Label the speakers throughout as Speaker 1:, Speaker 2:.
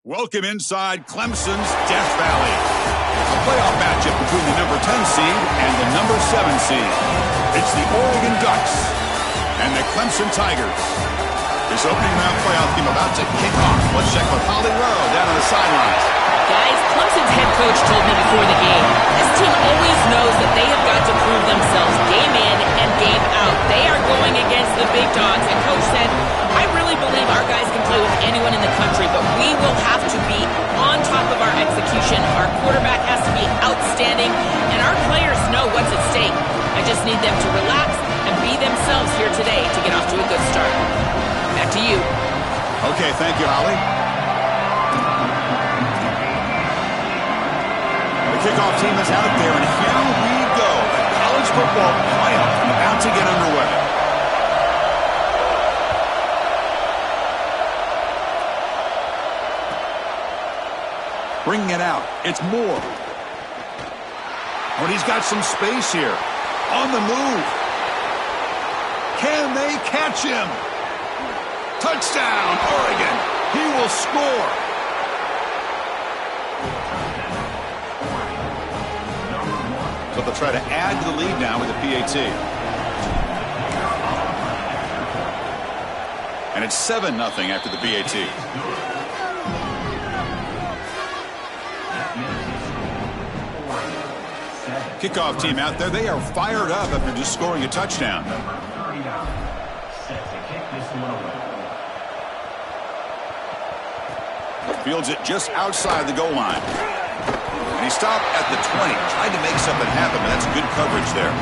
Speaker 1: Welcome inside Clemson's Death Valley. A playoff matchup between the number 10 seed and the number 7 seed. It's the Oregon Ducks and the Clemson Tigers. This opening round playoff game about to kick off. Let's check with Holly Rowe down on the sidelines.
Speaker 2: Guys, Clemson's head coach told me before the game, this team always knows that they have got to prove themselves game in and game out. They are going against the big dogs, and Coach said, I really believe our guys can play with anyone in the country, but we will have to be on top of our execution. Our quarterback has to be outstanding, and our players know what's at stake. I just need them to relax and be themselves here today to get off to a good start. Back to you.
Speaker 1: Okay, thank you, Holly. The kickoff team is out there, and here we go. The college football playoff about to get underway. Bringing it out. It's Moore. But he's got some space here. On the move. Can they catch him? Touchdown, Oregon. He will score. So they'll try to add to the lead now with the PAT. And it's 7-0 after the PAT. Kickoff team out there. They are fired up after just scoring a touchdown. Fields it just outside the goal line. And he stopped at the 20. Tried to make something happen, but that's good coverage there.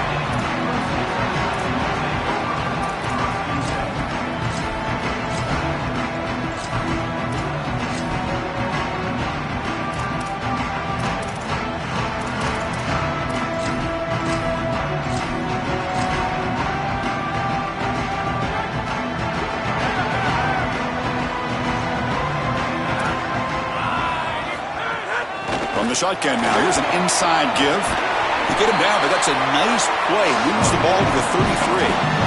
Speaker 1: From the shotgun now, here's an inside give. To get him down, but that's a nice play. Moves the ball to the 33.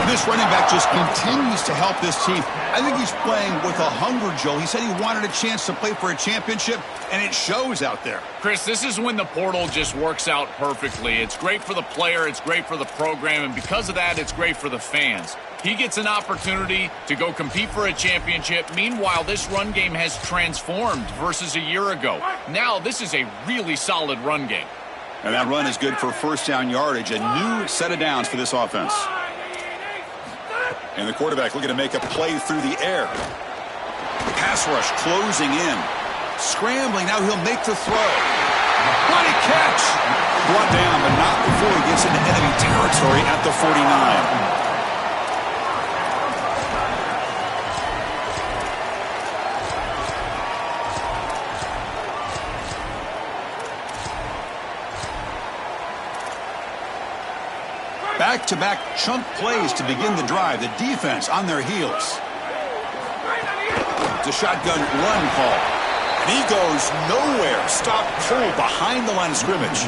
Speaker 1: And this running back just continues to help this team. I think he's playing with a hunger, Joe. He said he wanted a chance to play for a championship, and it shows out there.
Speaker 3: Chris, this is when the portal just works out perfectly. It's great for the player, it's great for the program, and because of that, it's great for the fans. He gets an opportunity to go compete for a championship. Meanwhile, this run game has transformed versus a year ago. Now, this is a really solid run game.
Speaker 1: And that run is good for first down yardage. A new set of downs for this offense. And the quarterback looking to make a play through the air. Pass rush closing in. Scrambling, now he'll make the throw. What a catch! Brought down, but not before he gets into enemy territory at the 49. Back-to-back chunk plays to begin the drive. The defense on their heels. It's a shotgun run call. And he goes nowhere. Stopped cold behind the line of scrimmage.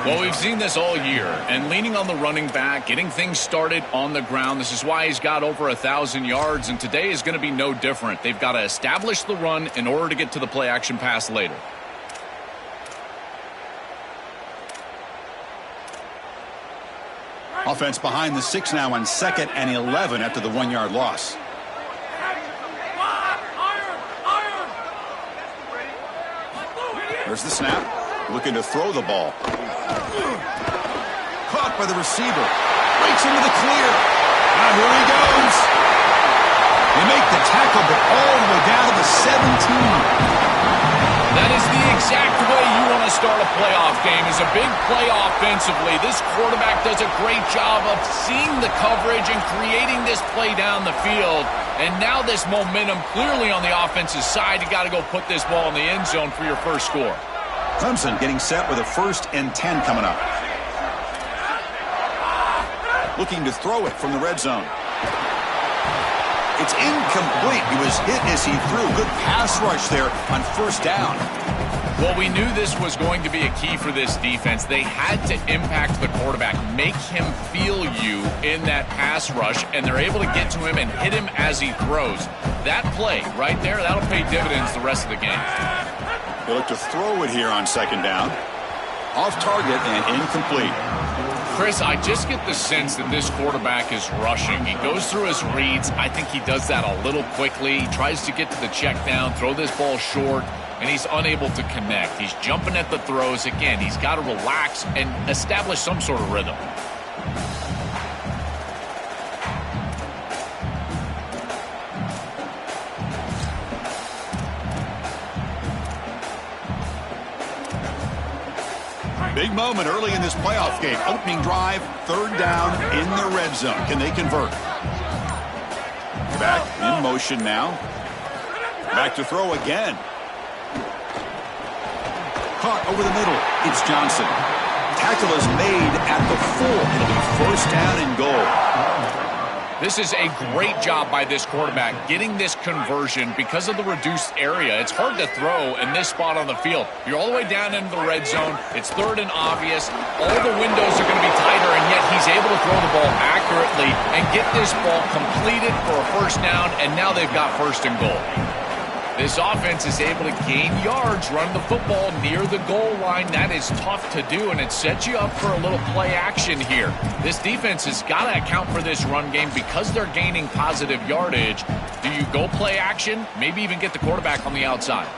Speaker 3: Well, we've seen this all year. And leaning on the running back, getting things started on the ground. This is why he's got over 1,000 yards. And today is going to be no different. They've got to establish the run in order to get to the play-action pass later.
Speaker 1: Offense behind the 6 now on 2nd and 11 after the 1-yard loss. There's the snap. Looking to throw the ball. Caught by the receiver. Breaks into the clear. Now here he goes. They make the tackle, but all the way down to the 17.
Speaker 3: That is the exact way you want to start a playoff game, is a big play offensively. This quarterback does a great job of seeing the coverage and creating this play down the field. And now this momentum clearly on the offensive side. You got to go put this ball in the end zone for your first score.
Speaker 1: Clemson getting set with a 1st and 10 coming up. Looking to throw it from the red zone. It's incomplete. He was hit as he threw. Good pass rush there on 1st down.
Speaker 3: Well, we knew this was going to be a key for this defense. They had to impact the quarterback, make him feel you in that pass rush, and they're able to get to him and hit him as he throws. That play right there, that'll pay dividends the rest of the game.
Speaker 1: They look to throw it here on second down. Off target and incomplete.
Speaker 3: Chris, I just get the sense that this quarterback is rushing. He goes through his reads. I think he does that a little quickly. He tries to get to the check down, throw this ball short, and he's unable to connect. He's jumping at the throws. Again, he's got to relax and establish some sort of rhythm.
Speaker 1: Big moment early in this playoff game. Opening drive, third down in the red zone. Can they convert? Back in motion now. Back to throw again. Caught over the middle. It's Johnson. Tackle is made at the 4. It'll be first down and goal.
Speaker 3: This is a great job by this quarterback getting this conversion because of the reduced area. It's hard to throw in this spot on the field. You're all the way down into the red zone. It's third and obvious. All the windows are going to be tighter, and yet he's able to throw the ball accurately and get this ball completed for a first down, and now they've got first and goal. This offense is able to gain yards, run the football near the goal line. That is tough to do, and it sets you up for a little play action here. This defense has got to account for this run game because they're gaining positive yardage. Do you go play action? Maybe even get the quarterback on the outside.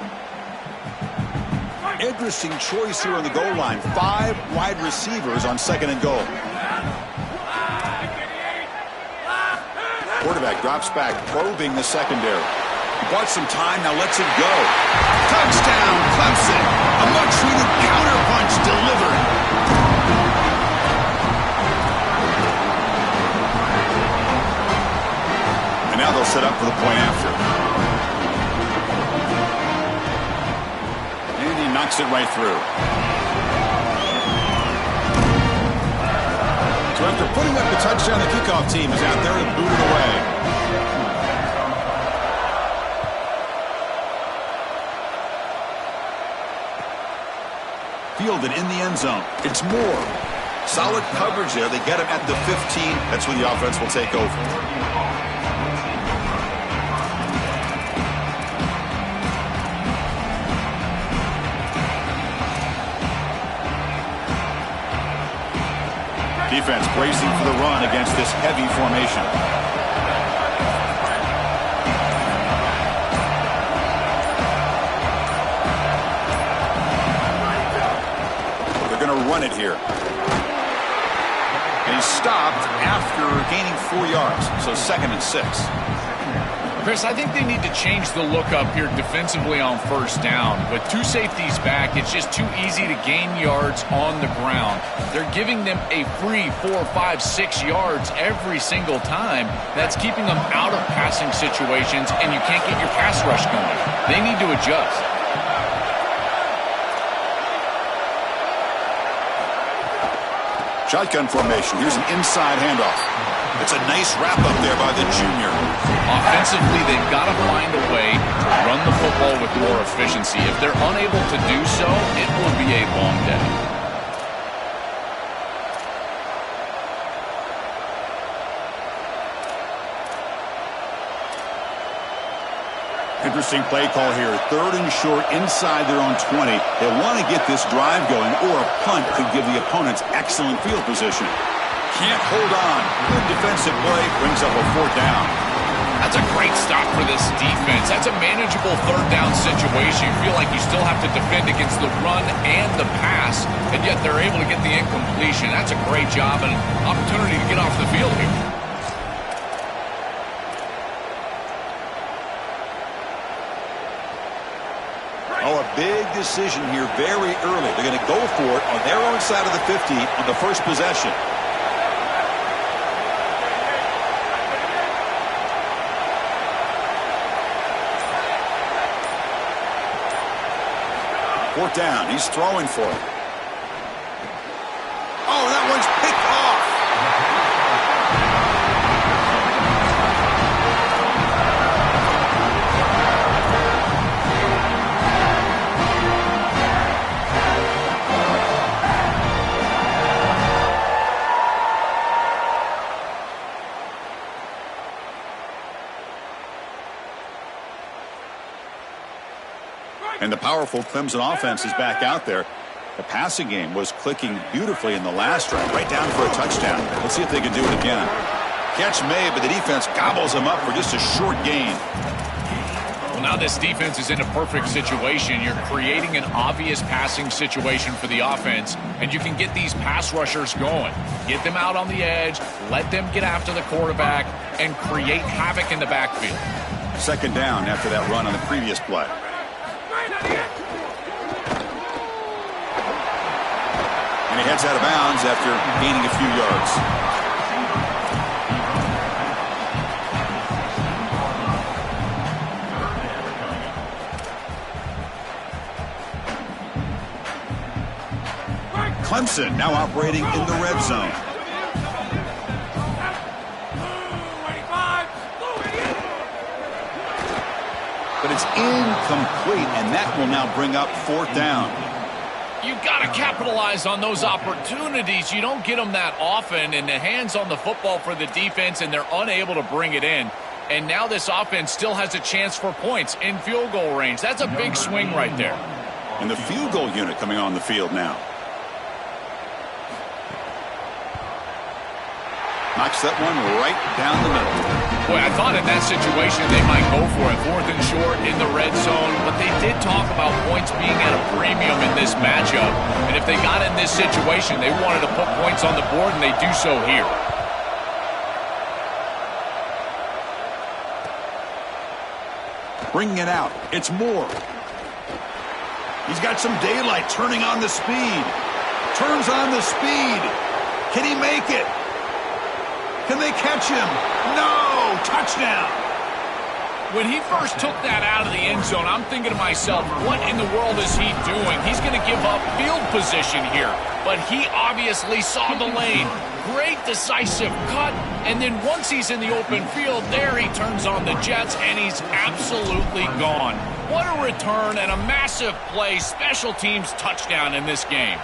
Speaker 1: Interesting choice here on the goal line. 5 wide receivers on second and goal. Quarterback drops back, probing the secondary. Bought some time, now lets it go. Touchdown, Clemson. A much-needed counterpunch delivered. And now they'll set up for the point after. And he knocks it right through. So after putting up the touchdown, the kickoff team is out there to boot it away. Fielded in the end zone. It's Moore. Solid coverage there. They get him at the 15. That's when the offense will take over. Defense bracing for the run against this heavy formation. Run it here. And he's stopped after gaining 4 yards, so 2nd and 6.
Speaker 3: Chris, I think they need to change the look up here defensively on first down. With 2 safeties back, it's just too easy to gain yards on the ground. They're giving them a free 4, 5, 6 yards every single time. That's keeping them out of passing situations, and you can't get your pass rush going. They need to adjust.
Speaker 1: Shotgun formation. Here's an inside handoff. It's a nice wrap-up there by the junior.
Speaker 3: Offensively, they've got to find a way to run the football with more efficiency. If they're unable to do so, it will be a long day.
Speaker 1: Interesting play call here. 3rd and short inside their own 20. They want to get this drive going, or a punt could give the opponents excellent field position. Can't hold on. Good defensive play. Brings up a 4th down.
Speaker 3: That's a great stop for this defense. That's a manageable 3rd down situation. You feel like you still have to defend against the run and the pass, and yet they're able to get the incompletion. That's a great job and an opportunity to get off the field here.
Speaker 1: Oh, a big decision here very early. They're going to go for it on their own side of the 50 on the first possession. Fourth down. He's throwing for it. Oh, that one's picked off. And the powerful Clemson offense is back out there. The passing game was clicking beautifully in the last drive, right down for a touchdown. Let's see if they can do it again. Catch made, but the defense gobbles them up for just a short gain.
Speaker 3: Well, now this defense is in a perfect situation. You're creating an obvious passing situation for the offense, and you can get these pass rushers going. Get them out on the edge, let them get after the quarterback, and create havoc in the backfield.
Speaker 1: Second down after that run on the previous play. And he heads out of bounds after gaining a few yards. Clemson now operating in the red zone. But it's incomplete, and that will now bring up fourth down.
Speaker 3: You've got to capitalize on those opportunities. You don't get them that often, and the hands on the football for the defense, and they're unable to bring it in. And now this offense still has a chance for points in field goal range. That's a big swing right there.
Speaker 1: And the field goal unit coming on the field now. Knocks that one right down the middle.
Speaker 3: Boy, I thought in that situation they might go for it. 4th and short in the red zone. But they did talk about points being at a premium in this matchup. And if they got in this situation, they wanted to put points on the board, and they do so here.
Speaker 1: Bringing it out. It's Moore. He's got some daylight, turning on the speed. Turns on the speed. Can he make it? Can they catch him? No! Touchdown!
Speaker 3: When he first took that out of the end zone, I'm thinking to myself, what in the world is he doing? He's going to give up field position here. But he obviously saw the lane. Great decisive cut. And then once he's in the open field, there he turns on the jets, and he's absolutely gone. What a return and a massive play. Special teams touchdown in this game.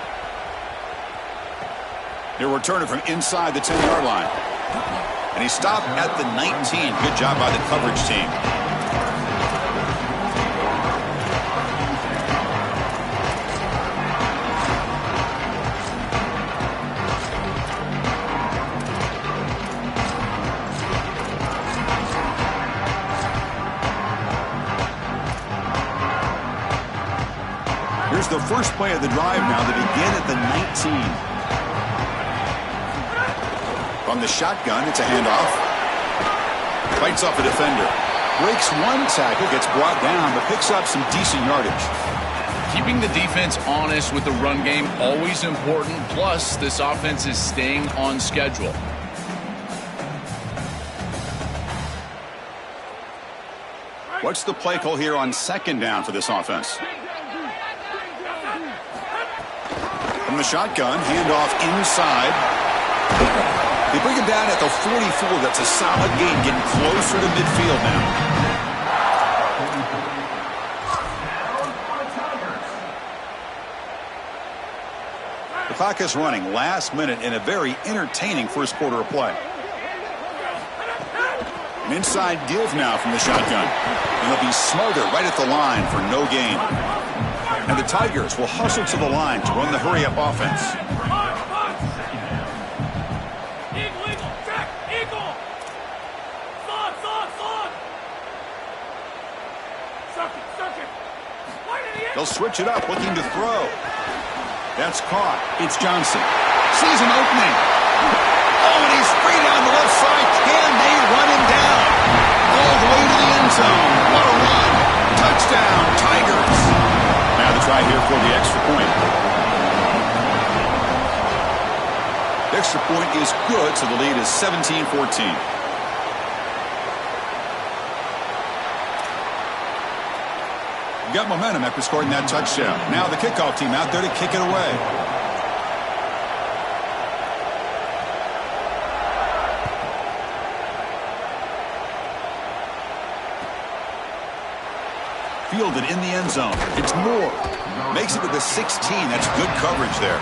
Speaker 1: He'll return it from inside the 10-yard line. And he stopped at the 19. Good job by the coverage team. Here's the first play of the drive now. They begin at the 19. From the shotgun, it's a handoff. Fights off a defender. Breaks one tackle, gets brought down, but picks up some decent yardage.
Speaker 3: Keeping the defense honest with the run game, always important. Plus, this offense is staying on schedule.
Speaker 1: What's the play call here on second down for this offense? From the shotgun, handoff inside. They bring him down at the 44. That's a solid gain, getting closer to midfield now. The clock is running. Last minute in a very entertaining first quarter of play. An inside give now from the shotgun. And they'll be smothered right at the line for no gain. And the Tigers will hustle to the line to run the hurry-up offense. They'll switch it up, looking to throw. That's caught. It's Johnson. Sees an opening. Oh, and he's free down the left side. Can they run him down? All the way to the end zone. What a run. Touchdown, Tigers. Now the try here for the extra point. The extra point is good, so the lead is 17-14. Got momentum after scoring that touchdown. Now the kickoff team out there to kick it away. Fielded in the end zone. It's Moore. Makes it to the 16. That's good coverage there.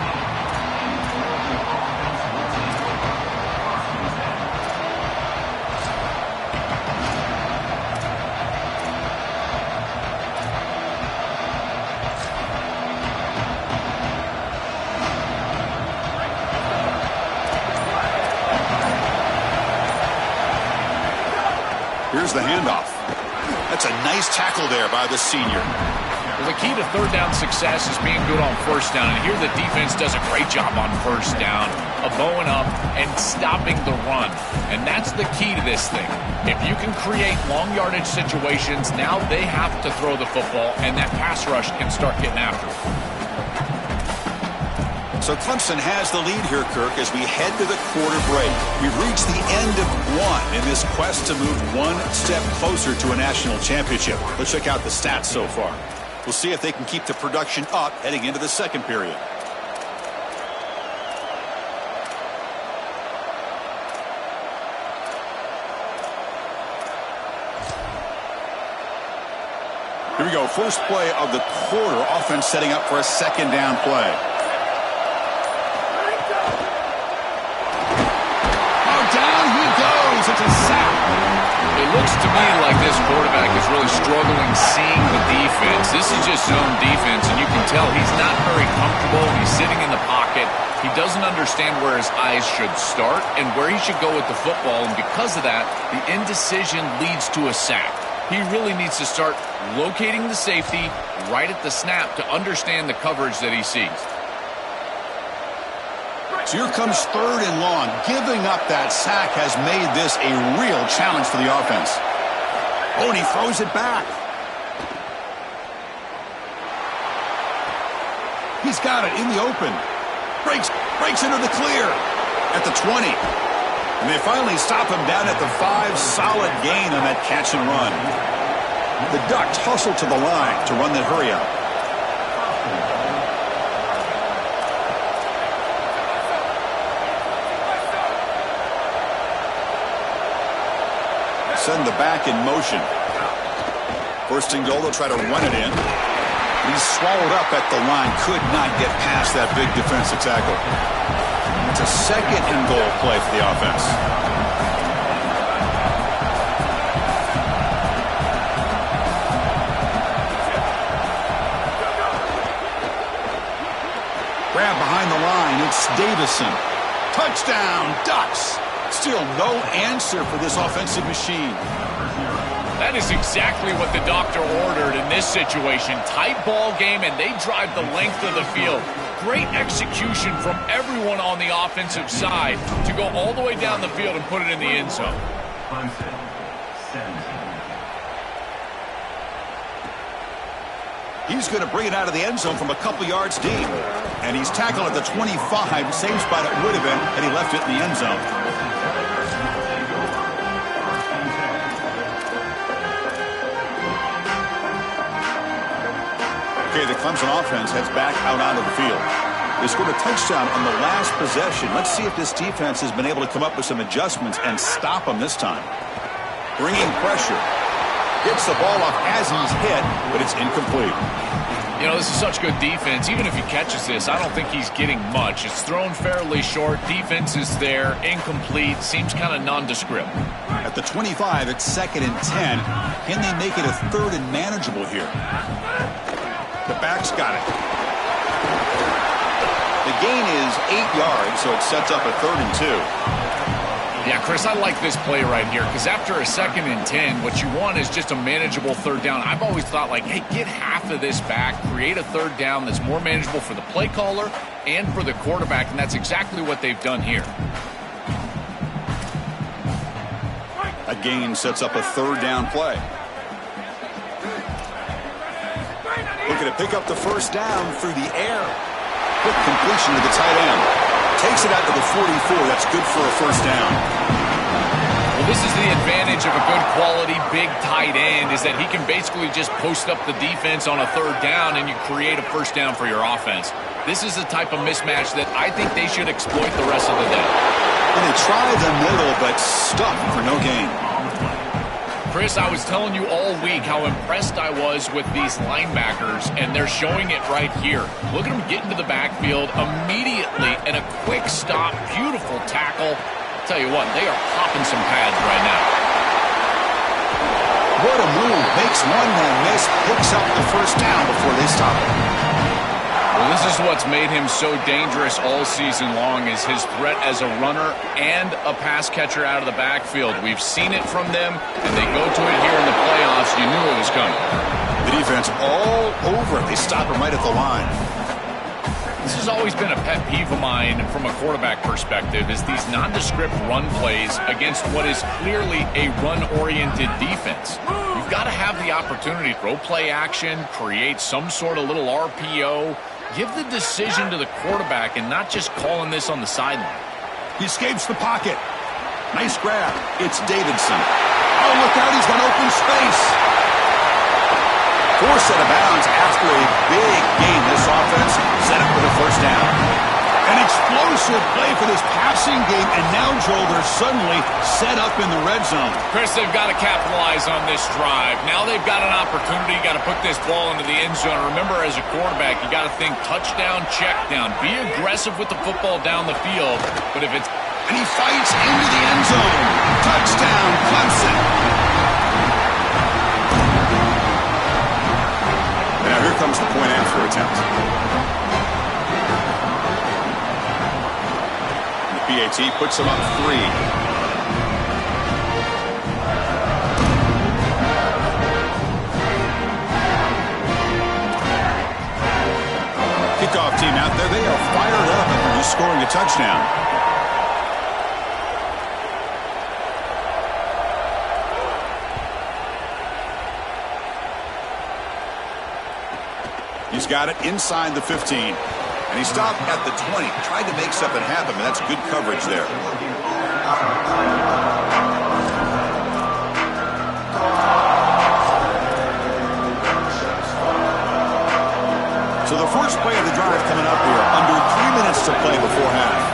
Speaker 1: Here's the handoff. That's a nice tackle there by the senior.
Speaker 3: Well, the key to third down success is being good on first down. And here the defense does a great job on first down of bowing up and stopping the run. And that's the key to this thing. If you can create long yardage situations, now they have to throw the football, and that pass rush can start getting after it.
Speaker 1: So Clemson has the lead here, Kirk, as we head to the quarter break. We've reached the end of one in this quest to move one step closer to a national championship. Let's check out the stats so far. We'll see if they can keep the production up heading into the second period. Here we go. First play of the quarter. Offense setting up for a second down play. Oh, down he goes. It's a sack.
Speaker 3: It looks to me like this quarterback is really struggling seeing the defense. This is just zone defense, and you can tell he's not very comfortable. He's sitting in the pocket. He doesn't understand where his eyes should start and where he should go with the football, and because of that, the indecision leads to a sack. He really needs to start locating the safety right at the snap to understand the coverage that he sees.
Speaker 1: So here comes third and long. Giving up that sack has made this a real challenge for the offense. Oh, and he throws it back. He's got it in the open. Breaks into the clear at the 20. And they finally stop him down at the 5. Solid gain on that catch and run. The Ducks hustle to the line to run the hurry up. Send the back in motion. First and goal, they'll try to run it in. He's swallowed up at the line. Could not get past that big defensive tackle. It's a second and goal play for the offense. Grab behind the line. It's Davison. Touchdown, Ducks. Still no answer for this offensive machine.
Speaker 3: That is exactly what the doctor ordered in this situation. Tight ball game, and they drive the length of the field. Great execution from everyone on the offensive side to go all the way down the field and put it in the end zone.
Speaker 1: He's going to bring it out of the end zone from a couple yards deep. And he's tackled at the 25. Same spot it would have been had he left it in the end zone. Okay, the Clemson offense heads back out onto the field. They scored a touchdown on the last possession. Let's see if this defense has been able to come up with some adjustments and stop them this time. Bringing pressure. Gets the ball off as he's hit, but it's incomplete.
Speaker 3: You know, this is such good defense. Even if he catches this, I don't think he's getting much. It's thrown fairly short. Defense is there. Incomplete. Seems kind of nondescript.
Speaker 1: At the 25, it's 2nd and 10. Can they make it a 3rd and manageable here? The back's got it. The gain is 8 yards, so it sets up a 3rd and 2.
Speaker 3: Yeah, Chris, I like this play right here because after a 2nd and 10, what you want is just a manageable 3rd down. I've always thought, like, hey, get half of this back, create a 3rd down that's more manageable for the play caller and for the quarterback, and that's exactly what they've done here.
Speaker 1: A gain sets up a 3rd down play. Looking to pick up the 1st down through the air. Quick completion to the tight end. Takes it out to the 44. That's good for a 1st down.
Speaker 3: Well, this is the advantage of a good quality big tight end is that he can basically just post up the defense on a 3rd down and you create a 1st down for your offense. This is the type of mismatch that I think they should exploit the rest of the day.
Speaker 1: And they try the middle, but stuck for no gain.
Speaker 3: Chris, I was telling you all week how impressed I was with these linebackers, and they're showing it right here. Look at them get into the backfield immediately, and a quick stop, beautiful tackle. I'll tell you what, they are popping some pads right now.
Speaker 1: What a move. Makes one man miss, picks up the 1st down before they stop it.
Speaker 3: Well, this is what's made him so dangerous all season long, is his threat as a runner and a pass catcher out of the backfield. We've seen it from them, and they go to it here in the playoffs. You knew it was coming.
Speaker 1: The defense all over it. They stop him right at the line.
Speaker 3: This has always been a pet peeve of mine from a quarterback perspective, is these nondescript run plays against what is clearly a run-oriented defense. You've got to have the opportunity to throw play action, create some sort of little RPO, give the decision to the quarterback and not just calling this on the sideline.
Speaker 1: He escapes the pocket. Nice grab. It's Davidson. Oh, look out. He's got open space. Forced out of bounds after a big game. This offense set up for the first down. An explosive play for this passing game, and now, Joel, they're suddenly set up in the red zone.
Speaker 3: Chris, they've got to capitalize on this drive. Now they've got an opportunity. You got to put this ball into the end zone. Remember, as a quarterback, you got to think touchdown, check down. Be aggressive with the football down the field. But if it's...
Speaker 1: And he fights into the end zone. Touchdown, Clemson. Now here comes the point after attempt. PAT puts him up 3. Kickoff team out there. They are fired up after just scoring a touchdown. He's got it inside the 15. And he stopped at the 20, tried to make something happen, but that's good coverage there. So the first play of the drive coming up here, under 3 minutes to play before half.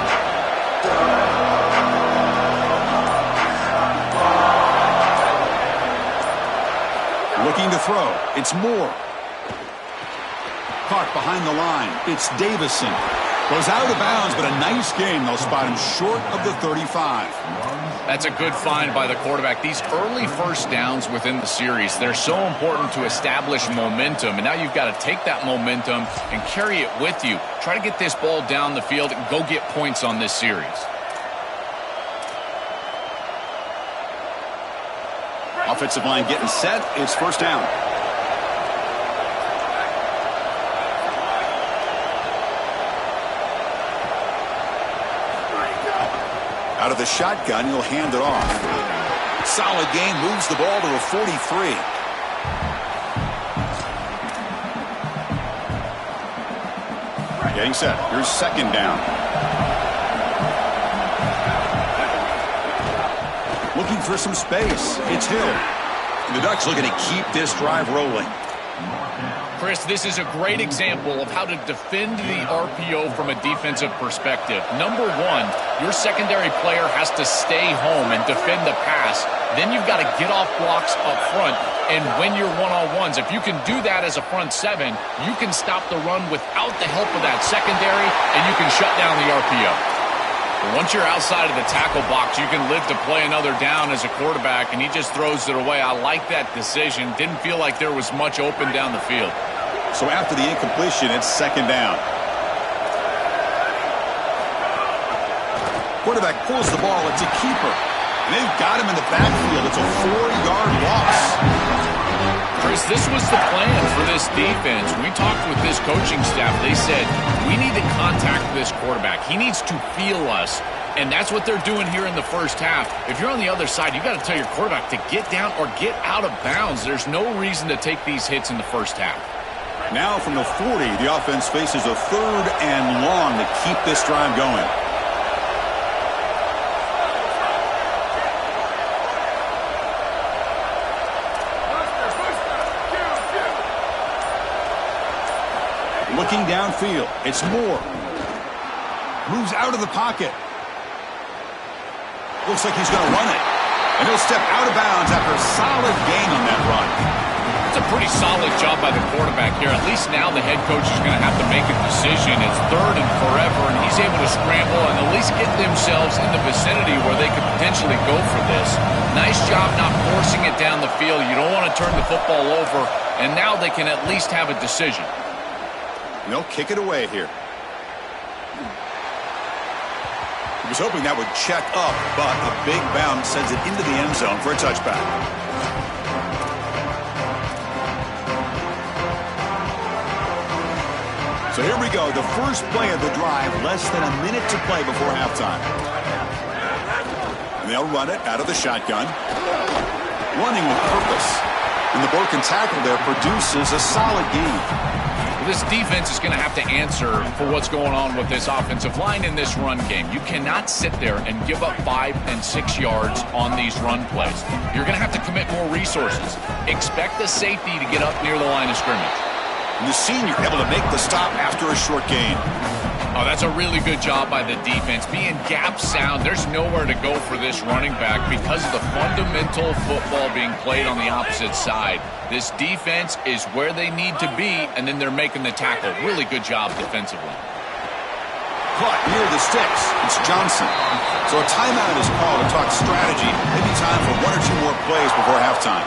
Speaker 1: Looking to throw. It's Moore. Caught behind the line. It's Davison. Goes out of bounds, but a nice game. They'll spot him short of the 35.
Speaker 3: That's a good find by the quarterback. These early first downs within the series, they're so important to establish momentum. And now you've got to take that momentum and carry it with you. Try to get this ball down the field and go get points on this series.
Speaker 1: Offensive line getting set. It's first down. Out of the shotgun, he'll hand it off. Solid game, moves the ball to a 43. Getting set. Here's second down. Looking for some space. It's Hill. The Ducks looking to keep this drive rolling.
Speaker 3: Chris, this is a great example of how to defend the RPO from a defensive perspective. Number one, your secondary player has to stay home and defend the pass. Then you've got to get off blocks up front. And when you're one-on-ones, if you can do that as a front seven, you can stop the run without the help of that secondary, and you can shut down the RPO. But once you're outside of the tackle box, you can live to play another down as a quarterback, and he just throws it away. I like that decision. Didn't feel like there was much open down the field.
Speaker 1: So after the incompletion, it's second down. Quarterback pulls the ball. It's a keeper. And they've got him in the backfield. It's a 4-yard loss.
Speaker 3: Chris, this was the plan for this defense. When we talked with this coaching staff, they said, we need to contact this quarterback. He needs to feel us. And that's what they're doing here in the first half. If you're on the other side, you got to tell your quarterback to get down or get out of bounds. There's no reason to take these hits in the first half.
Speaker 1: Now from the 40, the offense faces a 3rd and long to keep this drive going. Looking downfield, it's Moore. Moves out of the pocket. Looks like he's going to run it. And he'll step out of bounds after a solid gain on that run.
Speaker 3: It's a pretty solid job by the quarterback here. At least now the head coach is going to have to make a decision. It's 3rd and forever, and he's able to scramble and at least get themselves in the vicinity where they could potentially go for this. Nice job not forcing it down the field. You don't want to turn the football over, and now they can at least have a decision.
Speaker 1: And they'll kick it away here. He was hoping that would check up, but a big bounce sends it into the end zone for a touchback. So here we go, the first play of the drive, less than a minute to play before halftime. And they'll run it out of the shotgun. Running with purpose. And the broken tackle there produces a solid gain.
Speaker 3: This defense is going to have to answer for what's going on with this offensive line in this run game. You cannot sit there and give up 5 and 6 yards on these run plays. You're going to have to commit more resources. Expect the safety to get up near the line of scrimmage.
Speaker 1: And the senior able to make the stop after a short gain.
Speaker 3: Oh, that's a really good job by the defense. Being gap sound, there's nowhere to go for this running back because of the fundamental football being played on the opposite side. This defense is where they need to be, and then they're making the tackle. Really good job defensively.
Speaker 1: Caught near the sticks. It's Johnson. So a timeout is called to talk strategy. Maybe time for 1 or 2 more plays before halftime.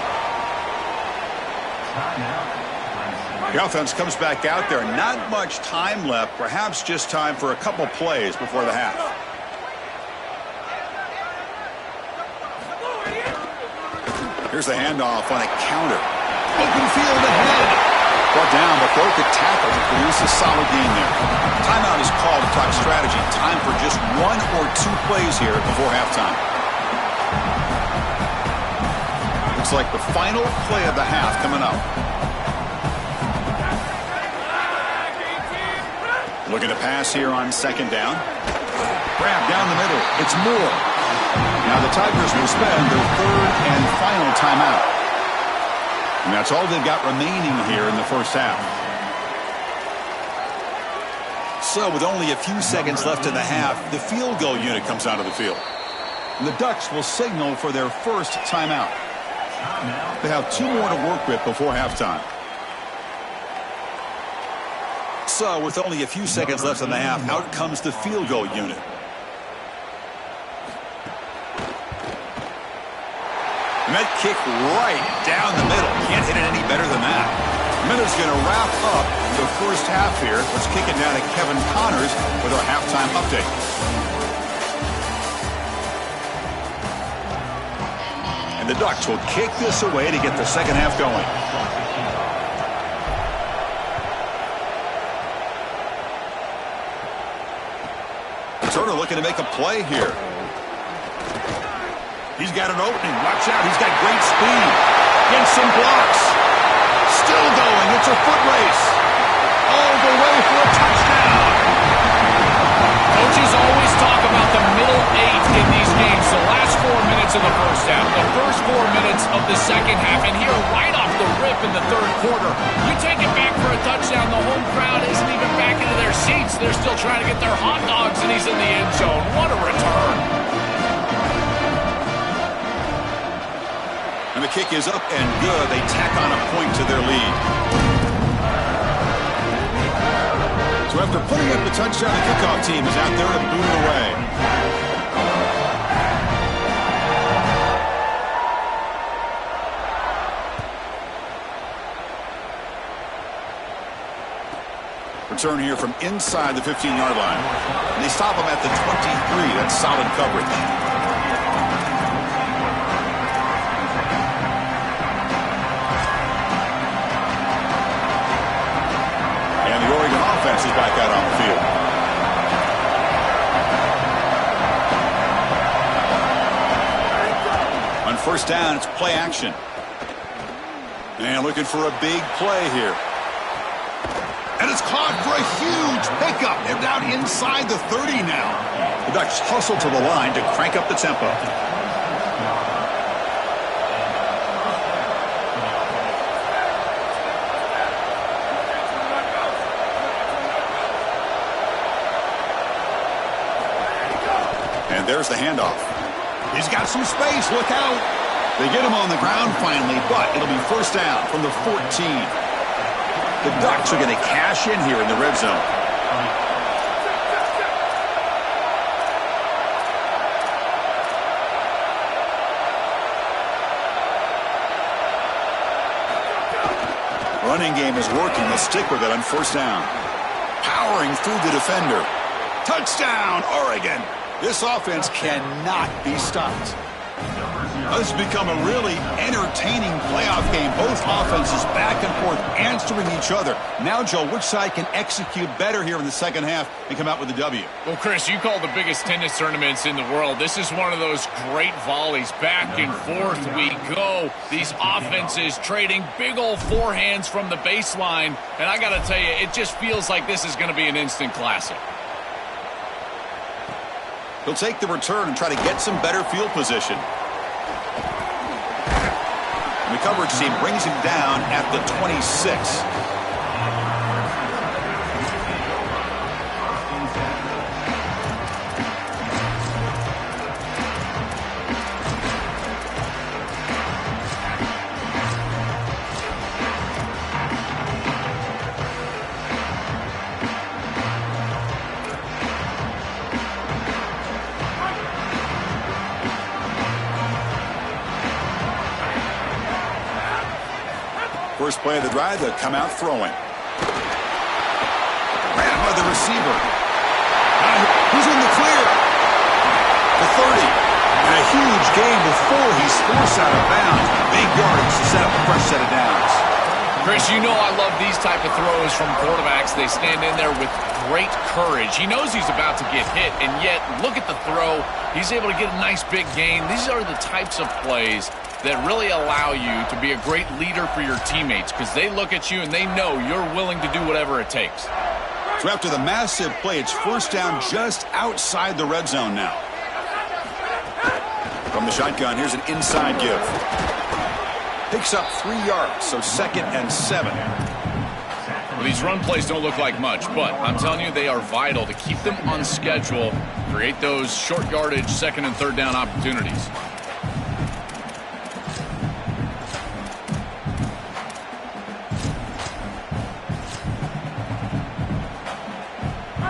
Speaker 1: The offense comes back out there. Not much time left. Perhaps just time for a couple plays before the half. Here's the handoff on a counter. Open field ahead. Brought down, but broke a tackle to produce a solid gain there. Timeout is called to talk strategy. Time for just 1 or 2 plays here before halftime. Looks like the final play of the half coming up. Looking to pass here on second down. Grab down the middle. It's Moore. Now the Tigers will spend their 3rd and final timeout. And that's all they've got remaining here in the first half. So with only a few seconds left in the half, the field goal unit comes out of the field. And the Ducks will signal for their first timeout. They have 2 more to work with before halftime. So with only a few seconds left in the half, out comes the field goal unit. And that kick right down the middle. Can't hit it any better than that. Minute's going to wrap up the first half here. Let's kick it down to Kevin Connors with our halftime update. And the Ducks will kick this away to get the second half going. Turner looking to make a play here. He's got an opening. Watch out. He's got great speed. Against some blocks. Still going. It's a foot race. All the way for a touchdown.
Speaker 3: Coaches always talk about the middle 8 in these games. The last 4 minutes of the first half. The first 4 minutes of the second half. And here, right off the rip in the third quarter, you take it back for a touchdown. The home crowd isn't even back into their seats. They're still trying to get their hot dogs, and he's in the end zone. What a return.
Speaker 1: And the kick is up and good. They tack on a point to their lead. So after putting up the touchdown, the kickoff team is out there to boot it away. Return here from inside the 15-yard line. And they stop him at the 23. That's solid coverage. Offense is back out on the field. On first down, it's play action. And looking for a big play here. And it's caught for a huge pickup. They're down inside the 30 now. The Ducks hustle to the line to crank up the tempo. And there's the handoff. He's got some space. Look out. They get him on the ground finally, but it'll be first down from the 14. The Ducks are going to cash in here in the red zone. Running game is working. They'll stick with it on first down. powering through the defender. Touchdown, Oregon. This offense cannot be stopped. This has become a really entertaining playoff game. Both offenses back and forth answering each other. Now, Joe, which side can execute better here in the second half and come out with a W?
Speaker 3: Well, Chris, you call the biggest tennis tournaments in the world. This is one of those great volleys. Back and forth we go. These offenses trading big old forehands from the baseline. And I got to tell you, it just feels like this is going to be an instant classic.
Speaker 1: He'll take the return and try to get some better field position. And the coverage team brings him down at the 26. First play of the drive, they'll come out throwing. Ran by the receiver. Who's in the clear? The 30. And a huge gain before he's forced out of bounds. Big yardage to set up a fresh set of downs.
Speaker 3: Chris, you know I love these type of throws from quarterbacks. They stand in there with great courage. He knows he's about to get hit, and yet look at the throw. He's able to get a nice big gain. These are the types of plays that really allow you to be a great leader for your teammates because they look at you and they know you're willing to do whatever it takes.
Speaker 1: So after the massive play, it's first down just outside the red zone now. From the shotgun, here's an inside give. Picks up 3 yards, so 2nd and 7.
Speaker 3: Well, these run plays don't look like much, but I'm telling you they are vital to keep them on schedule, create those short yardage 2nd and 3rd down opportunities.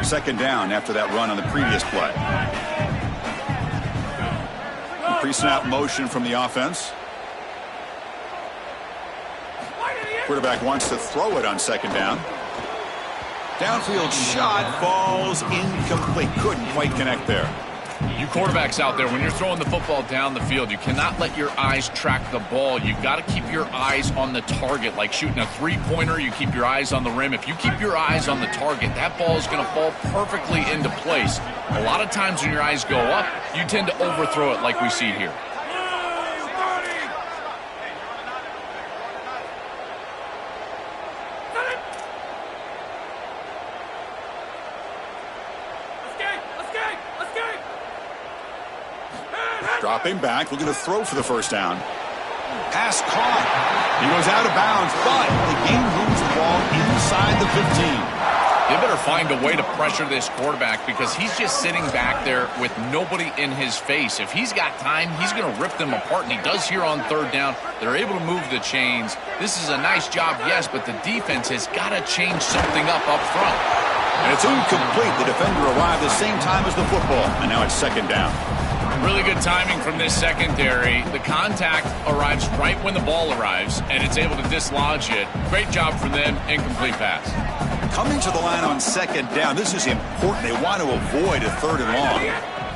Speaker 1: Second down after that run on the previous play. Pre-snap motion from the offense. Quarterback wants to throw it on 2nd down. Downfield shot falls incomplete. Couldn't quite connect there.
Speaker 3: You quarterbacks out there, when you're throwing the football down the field, you cannot let your eyes track the ball. You've got to keep your eyes on the target. Like shooting a three-pointer, you keep your eyes on the rim. If you keep your eyes on the target, that ball is going to fall perfectly into place. A lot of times when your eyes go up, you tend to overthrow it like we see here.
Speaker 1: Dropping back, looking to throw for the first down. Pass caught. He goes out of bounds, but the game moves the ball inside the 15.
Speaker 3: They better find a way to pressure this quarterback because he's just sitting back there with nobody in his face. If he's got time, he's going to rip them apart, and he does here on 3rd down. They're able to move the chains. This is a nice job, yes, but the defense has got to change something up front.
Speaker 1: And it's incomplete. The defender arrived the same time as the football, and now it's 2nd down.
Speaker 3: Really good timing from this secondary. The contact arrives right when the ball arrives, and it's able to dislodge it. Great job from them. Incomplete pass.
Speaker 1: Coming to the line on 2nd down. This is important. They want to avoid a 3rd and long.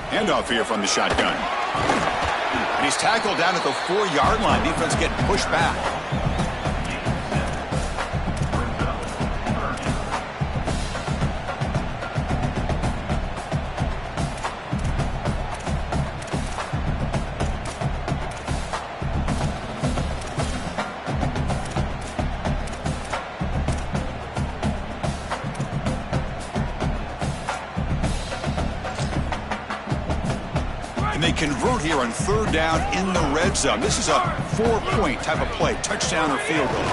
Speaker 1: Handoff here from the shotgun. And he's tackled down at the 4-yard line. Defense getting pushed back. They convert here on 3rd down in the red zone. This is a 4-point type of play, touchdown or field goal.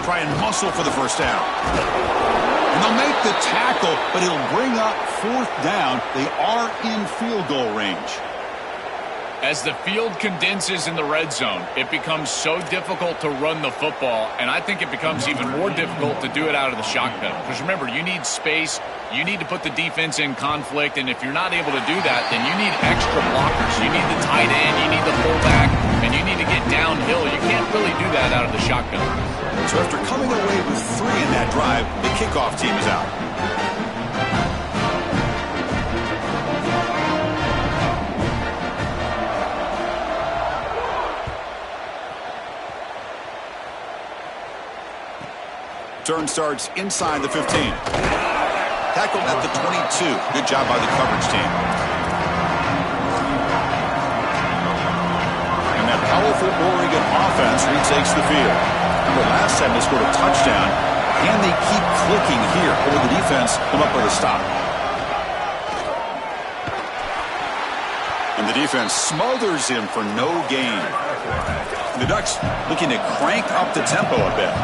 Speaker 1: Try and muscle for the first down. And they'll make the tackle, but it'll bring up 4th down. They are in field goal range.
Speaker 3: As the field condenses in the red zone, it becomes so difficult to run the football, and I think it becomes even more difficult to do it out of the shotgun. Because remember, you need space, you need to put the defense in conflict, and if you're not able to do that, then you need extra blockers. You need the tight end, you need the fullback, and you need to get downhill. You can't really do that out of the shotgun.
Speaker 1: So after coming away with 3 in that drive, the kickoff team is out. Return starts inside the 15. Tackled at the 22. Good job by the coverage team. And that powerful Oregon offense retakes the field. Remember, last time they scored a touchdown. Can they keep clicking here? Or will the defense come up with a stop? And the defense smothers him for no gain. The Ducks looking to crank up the tempo a bit.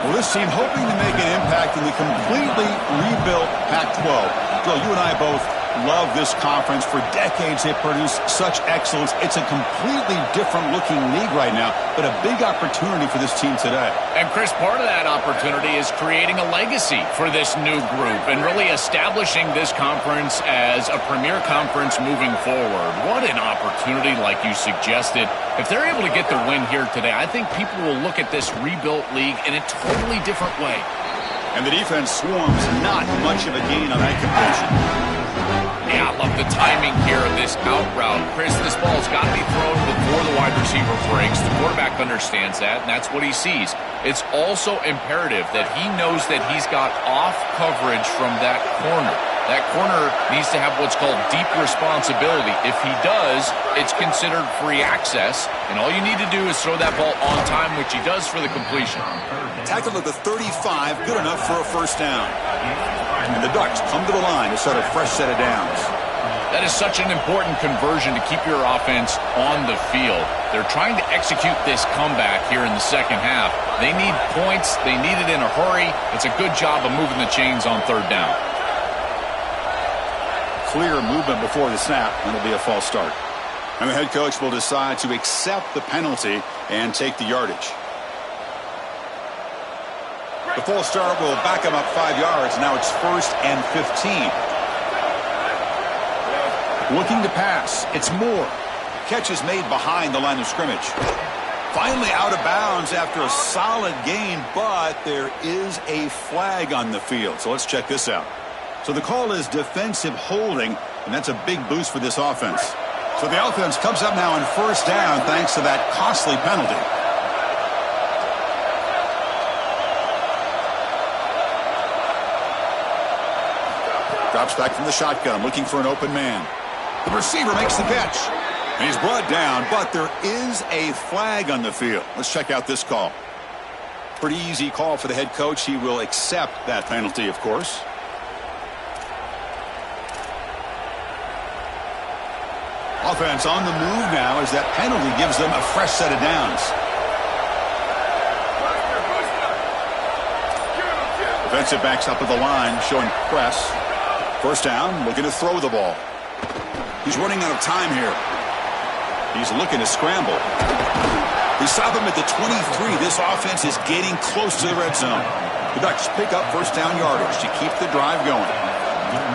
Speaker 1: Well, this team hoping to make an impact in the completely rebuilt Pac-12. Joel, you and I both love this conference. For decades, they've produced such excellence. It's a completely different-looking league right now, but a big opportunity for this team today.
Speaker 3: And, Chris, part of that opportunity is creating a legacy for this new group and really establishing this conference as a premier conference moving forward. What an opportunity, like you suggested. If they're able to get the win here today, I think people will look at this rebuilt league in a totally different way.
Speaker 1: And the defense swarms, not much of a gain on that completion.
Speaker 3: Yeah, I love the timing here of this out route. Chris, this ball's got to be thrown before the wide receiver breaks. The quarterback understands that, and that's what he sees. It's also imperative that he knows that he's got off coverage from that corner. That corner needs to have what's called deep responsibility. If he does, it's considered free access, and all you need to do is throw that ball on time, which he does for the completion.
Speaker 1: Tackled at the 35, good enough for a first down. And the Ducks come to the line to start a fresh set of downs.
Speaker 3: That is such an important conversion to keep your offense on the field. They're trying to execute this comeback here in the second half. They need points. They need it in a hurry. It's a good job of moving the chains on third down.
Speaker 1: Clear movement before the snap, and it'll be a false start. And the head coach will decide to accept the penalty and take the yardage. The false start will back him up 5 yards. Now it's 1st and 15. Looking to pass. It's Moore. Catch is made behind the line of scrimmage. Finally out of bounds after a solid gain, but there is a flag on the field. So let's check this out. So the call is defensive holding, and that's a big boost for this offense. So the offense comes up now on first down thanks to that costly penalty. Drops back from the shotgun, looking for an open man. The receiver makes the catch. And he's brought down, but there is a flag on the field. Let's check out this call. Pretty easy call for the head coach. He will accept that penalty, of course. Offense on the move now as that penalty gives them a fresh set of downs. Defensive backs up at the line, showing press. First down, looking to throw the ball. He's running out of time here. He's looking to scramble. They stop him at the 23. This offense is getting close to the red zone. The Ducks pick up first down yardage to keep the drive going.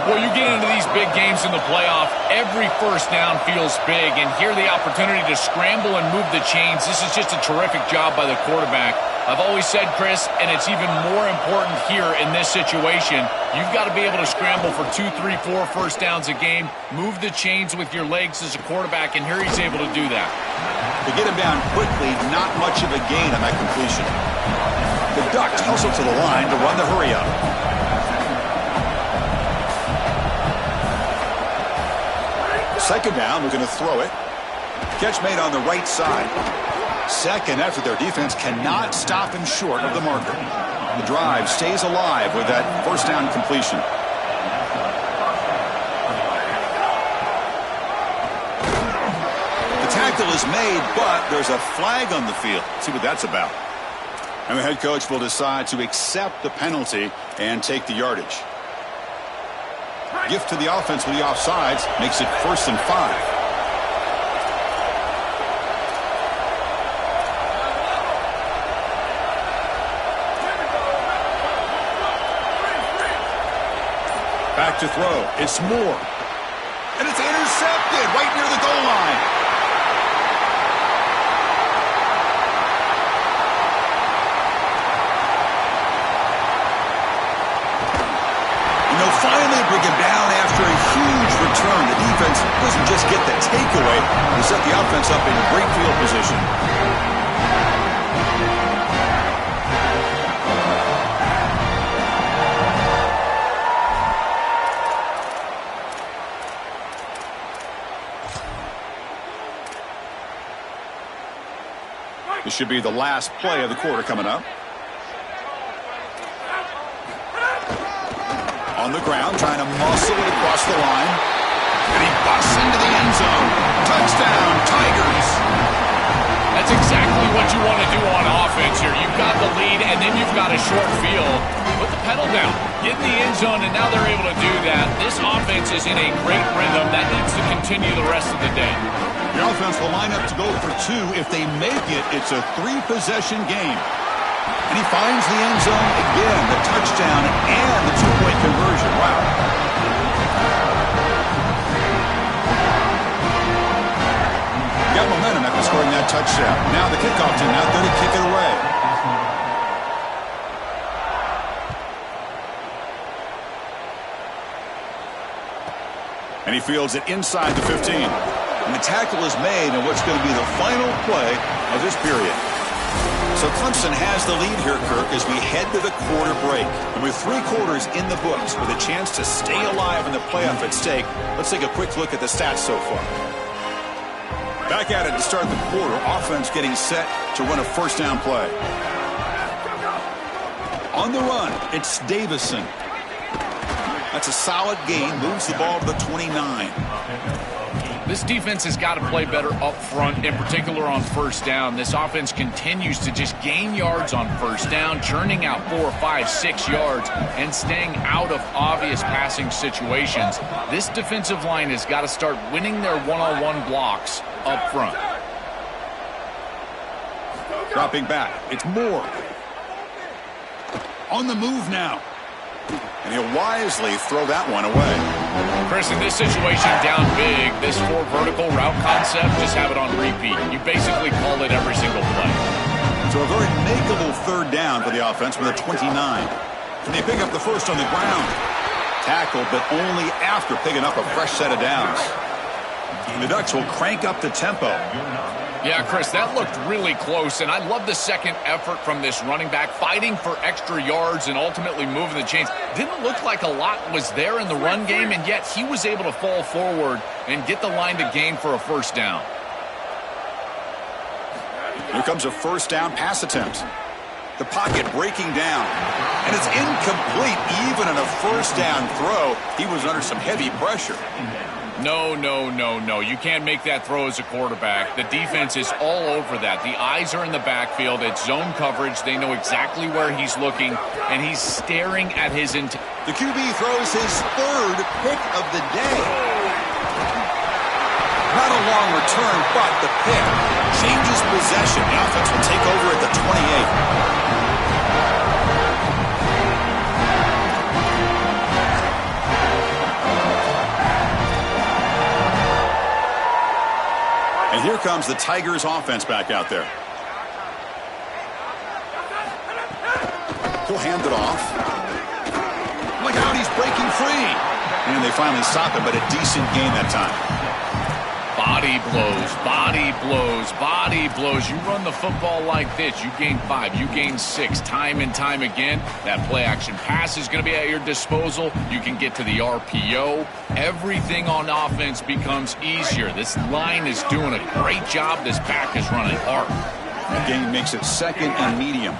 Speaker 3: Well, you get into these big games in the playoff, every first down feels big, and here the opportunity to scramble and move the chains. This is just a terrific job by the quarterback. I've always said, Chris, and it's even more important here in this situation, you've got to be able to scramble for 2, 3, 4 first downs a game, move the chains with your legs as a quarterback, and here he's able to do that.
Speaker 1: To get him down quickly, not much of a gain on that completion. The Ducks hustle to the line to run the hurry-up. Second down, we're going to throw it. Catch made on the right side. Second effort, their defense cannot stop him short of the marker. The drive stays alive with that first down completion. The tackle is made, but there's a flag on the field. Let's see what that's about. And the head coach will decide to accept the penalty and take the yardage. Gift to the offense with the offsides makes it 1st and 5. Back to throw. It's Moore. And it's intercepted right near the goal line. They'll finally bring him down after a huge return. The defense doesn't just get the takeaway, they set the offense up in great field position. should be the last play of the quarter coming up. On the ground, trying to muscle it across the line. And he busts into the end zone. Touchdown, Tigers.
Speaker 3: That's exactly what you want to do on offense here. You've got the lead, and then you've got a short field. Put the pedal down. Get in the end zone, and now they're able to do that. This offense is in a great rhythm. That needs to continue the rest of the day.
Speaker 1: The offense will line up to go for 2. If they make it, it's a 3-possession game. And he finds the end zone again, the touchdown and the 2-point conversion. Wow. Got momentum after scoring that touchdown. Now the kickoff team out there to kick it away. And he fields it inside the 15. And the tackle is made in what's going to be the final play of this period. So Clemson has the lead here, Kirk, as we head to the quarter break. And with 3 quarters in the books, with a chance to stay alive in the playoff at stake, let's take a quick look at the stats so far. Back at it to start the quarter. Offense getting set to run a first down play. On the run, it's Davison. That's a solid gain. Moves the ball to the 29.
Speaker 3: This defense has got to play better up front, in particular on first down. This offense continues to just gain yards on first down, churning out 4, 5, 6 yards, and staying out of obvious passing situations. This defensive line has got to start winning their one-on-one blocks up front.
Speaker 1: Dropping back, it's Moore. On the move now. And he'll wisely throw that one away.
Speaker 3: Chris, in this situation, down big, this 4 vertical route concept, just have it on repeat. You basically call it every single play.
Speaker 1: So a very makeable third down for the offense with a 29. And they pick up the first on the ground. Tackled, but only after picking up a fresh set of downs. And the Ducks will crank up the tempo.
Speaker 3: Yeah, Chris, that looked really close, and I love the second effort from this running back, fighting for extra yards and ultimately moving the chains. Didn't look like a lot was there in the run game, and yet he was able to fall forward and get the line to gain for a first down.
Speaker 1: Here comes a first down pass attempt. The pocket breaking down, and it's incomplete even on a first down throw. He was under some heavy pressure.
Speaker 3: No. You can't make that throw as a quarterback. The defense is all over that. The eyes are in the backfield. It's zone coverage. They know exactly where he's looking, and he's staring at his
Speaker 1: The QB throws his 3rd pick of the day. Not a long return, but the pick changes possession. The offense will take over at the 28. And here comes the Tigers offense back out there. He'll hand it off. Look out, he's breaking free. And they finally stop him, but a decent gain that time.
Speaker 3: Body blows, body blows, body blows. You run the football like this, you gain 5, you gain 6, time and time again. That play action pass is going to be at your disposal. You can get to the RPO. Everything on offense becomes easier. This line is doing a great job. This back is running hard.
Speaker 1: That gain makes it 2nd and medium.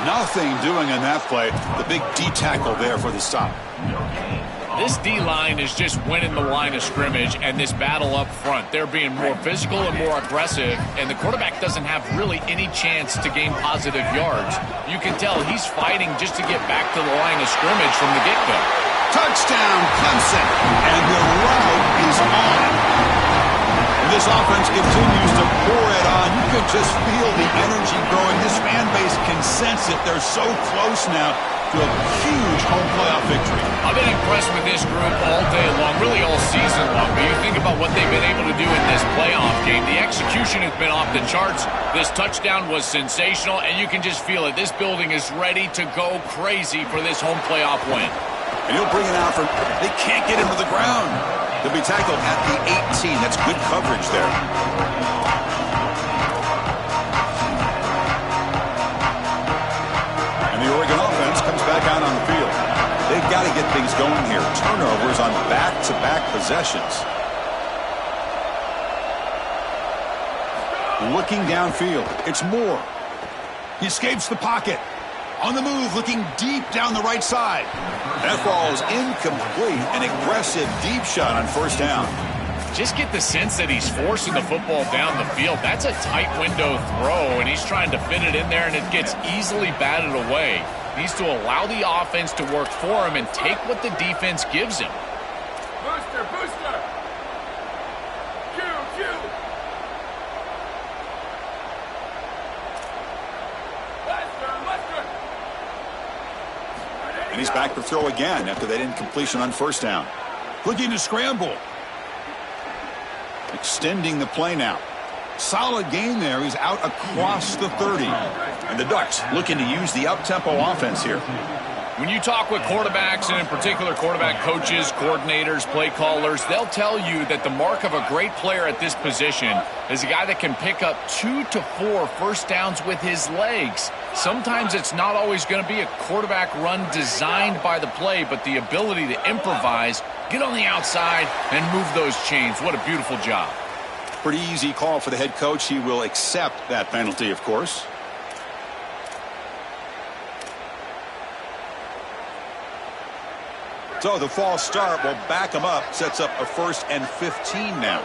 Speaker 1: Nothing doing on that play. The big D tackle there for the stop.
Speaker 3: This D-line is just winning the line of scrimmage, and this battle up front, they're being more physical and more aggressive, and the quarterback doesn't have really any chance to gain positive yards. You can tell he's fighting just to get back to the line of scrimmage from the get-go.
Speaker 1: Touchdown, Clemson, and the route is on. And this offense continues to pour it on. You can just feel the energy growing. This fan base can sense it. They're so close now to a huge home playoff victory.
Speaker 3: I've been impressed with this group all day long, really all season long. But you think about what they've been able to do in this playoff game. The execution has been off the charts. This touchdown was sensational, and you can just feel it. This building is ready to go crazy for this home playoff win.
Speaker 1: And he'll bring it out from, they can't get him to the ground. He'll be tackled at the 18. That's good coverage there. And the Oregon offense comes back out on the field. They've got to get things going here. Turnovers on back-to-back possessions. looking downfield. It's Moore. He escapes the pocket. On the move, looking deep down the right side. That ball is incomplete. An aggressive deep shot on first down.
Speaker 3: Just get the sense that he's forcing the football down the field. That's a tight window throw, and he's trying to fit it in there, and it gets easily batted away. He needs to allow the offense to work for him and take what the defense gives him.
Speaker 4: Booster, booster! Q, Q! Lester, Lester!
Speaker 1: And he's back to throw again after that incompletion on first down. Looking to scramble. Extending the play now. Solid gain there. He's out across the 30. And the Ducks looking to use the up-tempo offense here.
Speaker 3: When you talk with quarterbacks, and in particular quarterback coaches, coordinators, play callers, they'll tell you that the mark of a great player at this position is a guy that can pick up 2 to 4 first downs with his legs. Sometimes it's not always going to be a quarterback run designed by the play, but the ability to improvise, get on the outside, and move those chains. What a beautiful job.
Speaker 1: Pretty easy call for the head coach. He will accept that penalty, of course. So the false start will back him up. Sets up a 1st and 15 now.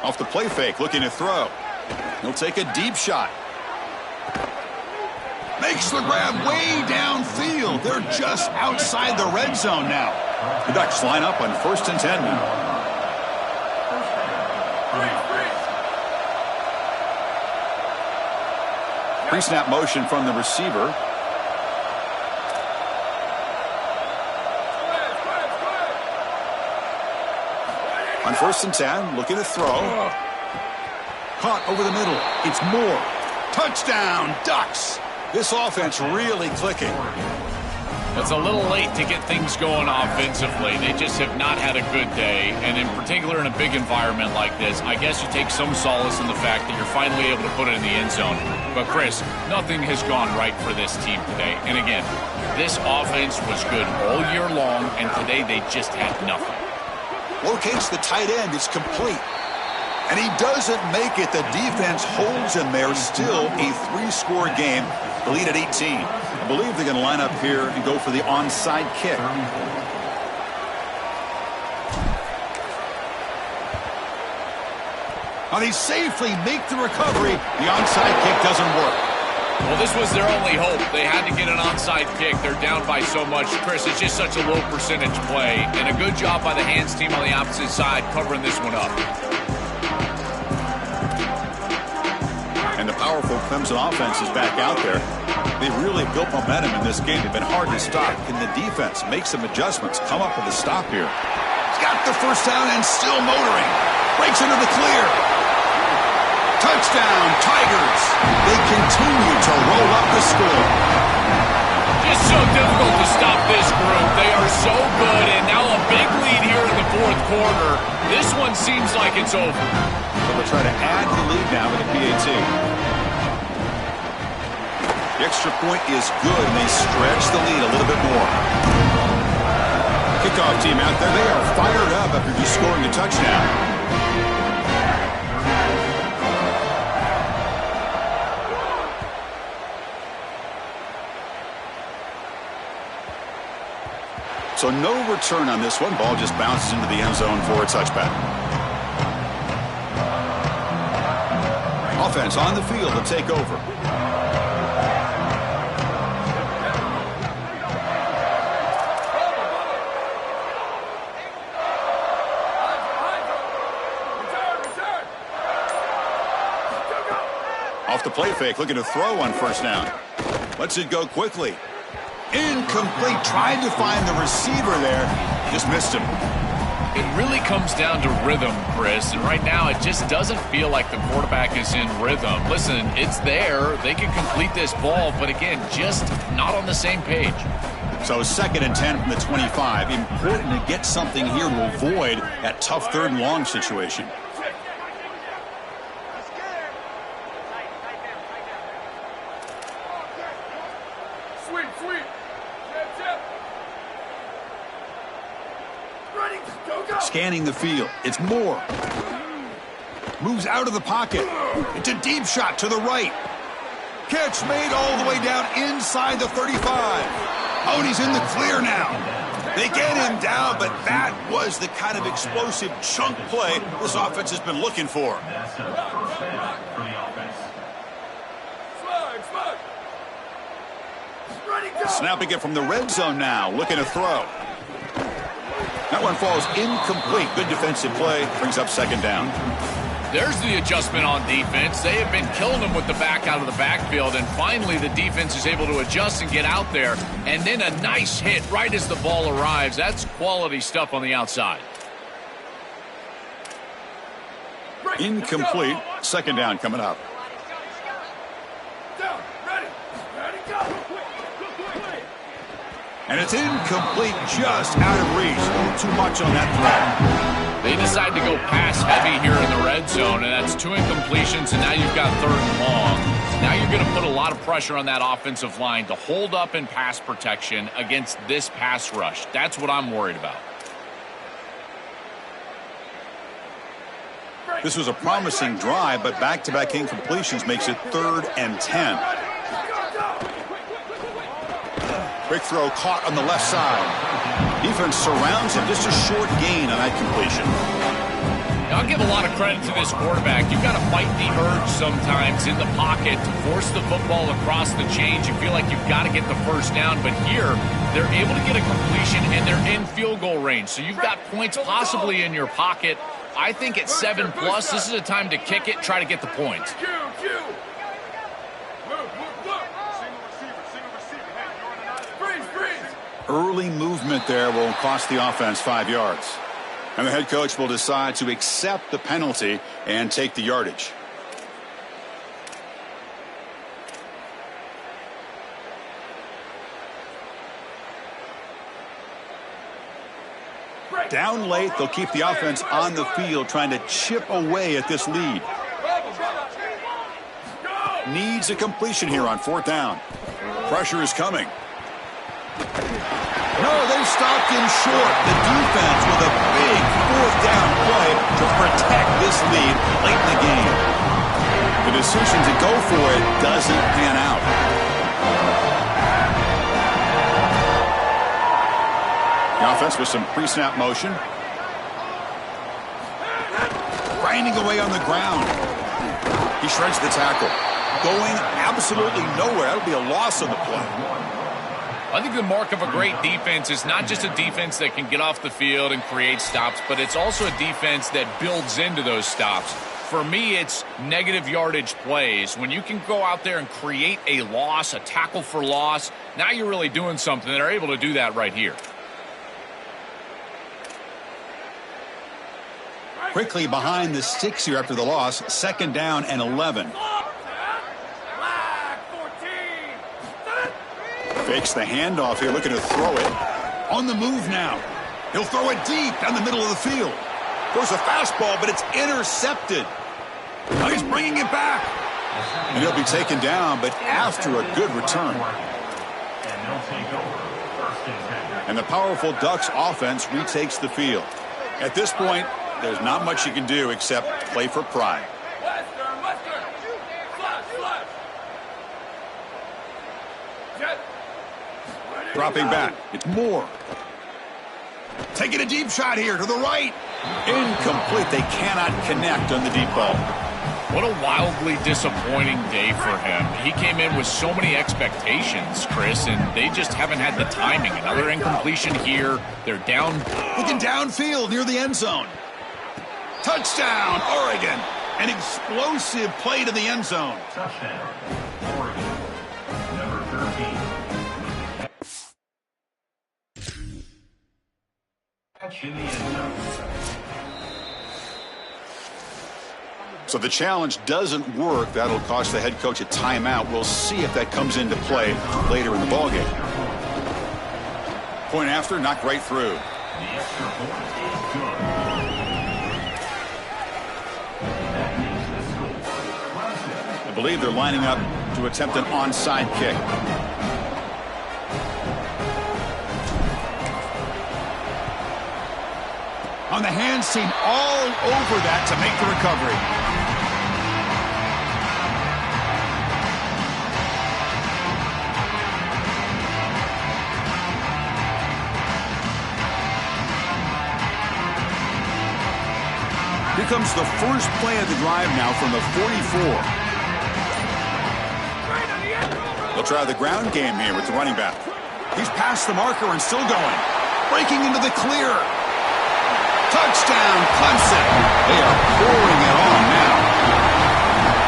Speaker 1: Off the play fake, looking to throw. He'll take a deep shot. Makes the grab way downfield. They're just outside the red zone now. The Ducks line up on 1st and 10 now. Pre-snap motion from the receiver. On 1st and 10, looking to throw. Caught over the middle. It's Moore. Touchdown, Ducks. This offense really clicking.
Speaker 3: It's a little late to get things going offensively. They just have not had a good day, and in particular in a big environment like this, I guess you take some solace in the fact that you're finally able to put it in the end zone. But, Chris, nothing has gone right for this team today. And, again, this offense was good all year long, and today they just had nothing.
Speaker 1: Locates the tight end. It's complete. And he doesn't make it. The defense holds him there. Still a 3-score game. The lead at 18. I believe they're going to line up here and go for the onside kick. Now they safely make the recovery. The onside kick doesn't work.
Speaker 3: Well, this was their only hope. They had to get an onside kick. They're down by so much. Chris, it's just such a low percentage play. And a good job by the hands team on the opposite side covering this one up.
Speaker 1: And the powerful Clemson offense is back out there. They've really built momentum in this game. They've been hard to stop. Can the defense make some adjustments? Come up with a stop here. He's got the first down and still motoring. Breaks into the clear. Touchdown, Tigers. They continue to roll up the score.
Speaker 3: Just so difficult to stop this group. They are so good, and now a big lead here in the 4th quarter. This one seems like it's over.
Speaker 1: So they'll try to add to the lead now with a PAT. The extra point is good, and they stretch the lead a little bit more. Kickoff team out there. They are fired up after just scoring a touchdown. So no return on this one. Ball just bounces into the end zone for a touchback. Offense on the field to take over. Off the play fake, looking to throw on first down. Lets it go quickly. Incomplete. Tried to find the receiver there. Just missed him.
Speaker 3: It really comes down to rhythm, Chris, and right now it just doesn't feel like the quarterback is in rhythm. Listen, it's there. They can complete this ball, but again, just not on the same page.
Speaker 1: So 2nd and 10 from the 25. Important to get something here to avoid that tough 3rd and long situation.
Speaker 4: Sweep. Running, go.
Speaker 1: Scanning the field. It's Moore. Moves out of the pocket. It's a deep shot to the right. Catch made all the way down inside the 35. Oh, and he's in the clear now. They get him down, but that was the kind of explosive chunk play this offense has been looking for. Snapping it from the red zone now, looking to throw. That one falls incomplete. Good defensive play, brings up second down.
Speaker 3: There's the adjustment on defense. They have been killing them with the back out of the backfield, and finally the defense is able to adjust and get out there, and then a nice hit right as the ball arrives. That's quality stuff on the outside.
Speaker 1: Incomplete. Second down coming up. And it's incomplete, just out of reach. A little too much on that throw.
Speaker 3: They decide to go pass heavy here in the red zone, and that's 2 incompletions, and now you've got 3rd and long. Now you're going to put a lot of pressure on that offensive line to hold up in pass protection against this pass rush. That's what I'm worried about.
Speaker 1: This was a promising drive, but back-to-back incompletions makes it 3rd and 10. Quick throw caught on the left side. Defense surrounds him. Just a short gain on that completion.
Speaker 3: Now, I'll give a lot of credit to this quarterback. You've got to fight the urge sometimes in the pocket to force the football across the chains. You feel like you've got to get the first down, but here they're able to get a completion and they're in field goal range. So you've got points possibly in your pocket. I think at 7+, this is a time to kick it, try to get the points.
Speaker 1: Early movement there will cost the offense 5 yards. And the head coach will decide to accept the penalty and take the yardage. Down late, they'll keep the offense on the field trying to chip away at this lead. Needs a completion here on 4th down. Pressure is coming. No, they stopped him short. The defense with a big 4th down play to protect this lead late in the game. The decision to go for it doesn't pan out. The offense with some pre-snap motion. Grinding away on the ground. He shreds the tackle. Going absolutely nowhere. That would be a loss on the play.
Speaker 3: I think the mark of a great defense is not just a defense that can get off the field and create stops, but it's also a defense that builds into those stops. For me, it's negative yardage plays. When you can go out there and create a loss, a tackle for loss, now you're really doing something. They're able to do that right here.
Speaker 1: Quickly behind the 6 here after the loss. 2nd down and 11. Fakes the handoff here, looking to throw it. On the move now. He'll throw it deep down the middle of the field. Throws a fastball, but it's intercepted. Now he's bringing it back. And he'll be taken down, but after a good return. And the powerful Ducks offense retakes the field. At this point, there's not much you can do except play for pride. Dropping back. It's Moore. Taking a deep shot here to the right. Incomplete. They cannot connect on the deep ball.
Speaker 3: What a wildly disappointing day for him. He came in with so many expectations, Chris, and they just haven't had the timing. Another incompletion here. They're down.
Speaker 1: Looking downfield near the end zone. Touchdown, Oregon. An explosive play to the end zone.
Speaker 5: Touchdown, Oregon. Number 13. In the end zone.
Speaker 1: So the challenge doesn't work. That'll cost the head coach a timeout. We'll see if that comes into play later in the ballgame. Point after, knocked right through.
Speaker 5: The extra point is good. That means the score. Clemson.
Speaker 1: I believe they're lining up to attempt an onside kick. On On the hands team, all over that to make the recovery. Here comes the first play of the drive now from the 44. They'll try the ground game here with the running back. He's past the marker and still going. Breaking into the clear. Touchdown, Clemson. They are pouring it on now.